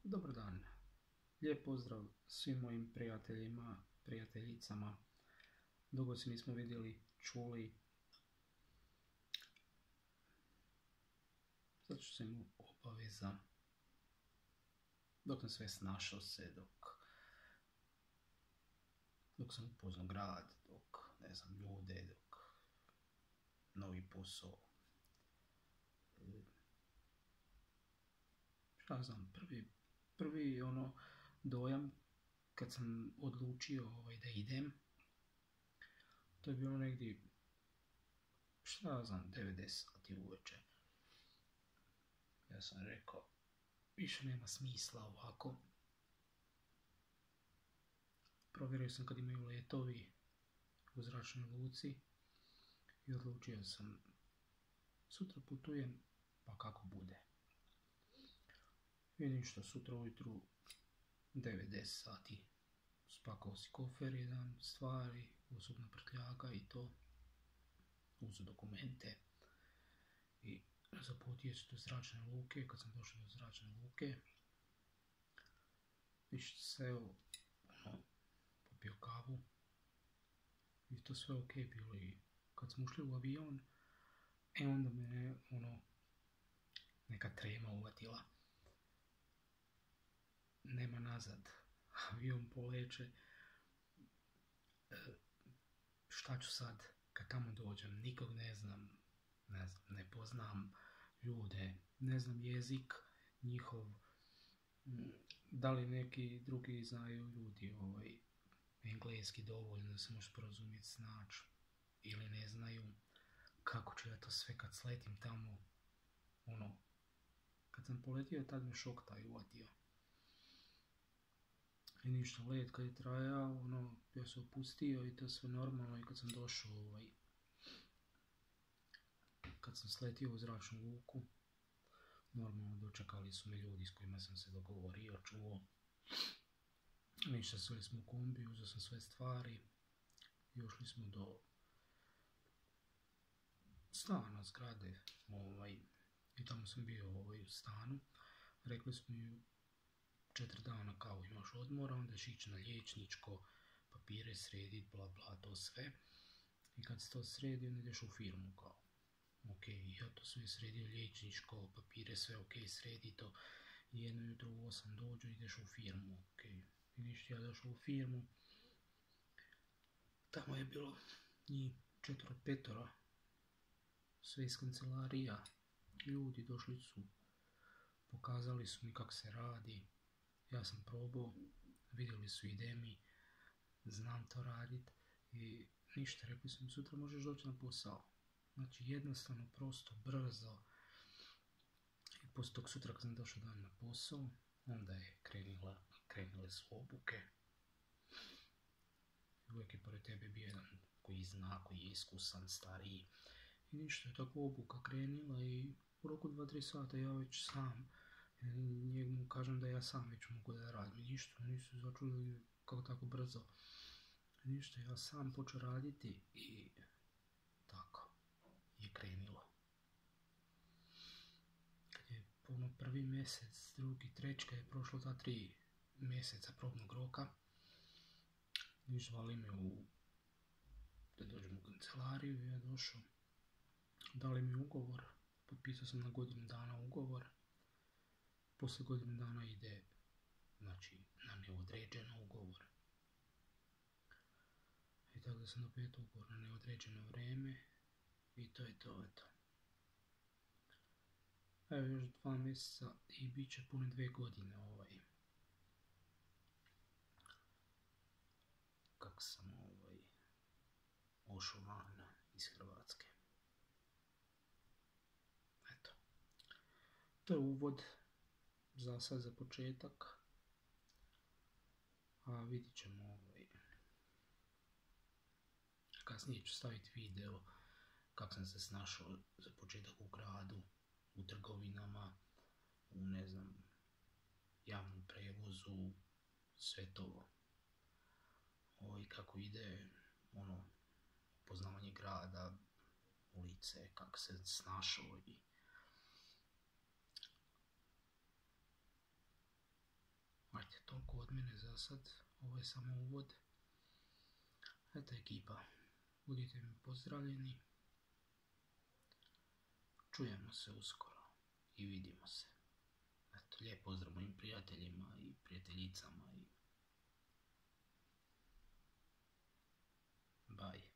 Dobar dan, lijep pozdrav svim mojim prijateljima, prijateljicama. Dugo se nismo vidjeli, čuli. Zato što sam imao obaveza. Dok sam sve snašao se, dok sam upoznao grad, dok, ne znam, ljude, dok novi posao. Šta znam, prvi dojam kad sam odlučio da idem, to je bilo negdje, šta znam, 90 sati uveče. Ja sam rekao, više nema smisla ovako. Provjerio sam kad imaju letovi u zračnoj luci i odlučio sam, sutra putujem, pa kako bude. Vidim što sutra ujutru 9-10 sati spakao si kofer jedan, stvari, osobna prtljaka i to, uz dokumente. I zaputio se do zračne luke. Kad sam došao do zračne luke, više seo, popio kavu i to sve ok bilo. I kad smo ušli u avion, onda me neka trema uvatila. Nema nazad, avion poleće. Šta ću sad kad tamo dođem? Nikog ne znam, ne poznam ljude, ne znam jezik njihov. Da li neki drugi znaju ljudi engleski dovoljno da se može sporazumjeti, snaći, ili ne znaju. Kako ću ja to sve kad sletim tamo? Kad sam poletio, tad me šok taj uvatio. I ništa, let kad je trajao, ja se opustio i to sve normalno. I kad sam došao, kad sam sletio u zračnu luku, normalno dočekali su me ljudi s kojima sam se dogovorio, čuo. Ništa, sveli smo u kombi, uzeo sam sve stvari i ušli smo do stana, zgrade, i tamo sam bio u stanu. Rekli smo mi 4 dana kao imaš odmora, onda ćeš ići na liječničko, papire sredit, bla bla, to sve. I kad se to sredi, onda ideš u firmu kao. Ok, ja to sve sredio, liječničko, papire, sve ok, sredi to. I jedno jutro u 8 dođu, ideš u firmu, ok. I ništa, ja došao u firmu. Tamo je bilo njih 4-5, sve iz kancelarija. Ljudi došli su, pokazali su mi kako se radi. Ja sam probao, vidjeli su ide mi, znam to radit. I ništa, rekli su mi sutra možeš doći na posao. Znači jednostavno, prosto, brzo. I poslije tog sutra kad sam došao dan na posao, onda je krenule su obuke. Uvijek je pored tebe bio jedan koji zna, koji je iskusan, stariji. I ništa, je tako obuka krenila i u roku 2-3 sata ja već sam, njemu kažem da ja sam već mogu da radim. I ništa, nisu začudili kako tako brzo. I ništa, ja sam počeo raditi i tako je krenilo. Kad je puno prvi mjesec, drugi, treći, kad je prošlo ta 3 mjeseca probnog roka, zvali me da dođem u kancelariju i ja došao. Dali mi ugovor, potpisao sam na godinu dana ugovor. Poslije godinu dana ide, znači, na neodređeno ugovor. I tako da sam opet ugovor na neodređeno vrijeme i to je to, eto. Evo još 2 mjeseca i bit će pune 2 godine kako sam ošao van iz Hrvatske. Eto. To je uvod za sad, za početak. A vidit ćemo kasnije ću staviti video kako sam se snašao za početak u gradu, u trgovinama, u javnom prevozu, sve to. Kako ide, poznavanje grada, ulice, kako se snašao i mene za sad. Ovo je samo uvod. Eto ekipa, budite mi pozdravljeni. Čujemo se uskoro i vidimo se. Eto, lijep pozdrav mojim prijateljima i prijateljicama i bye.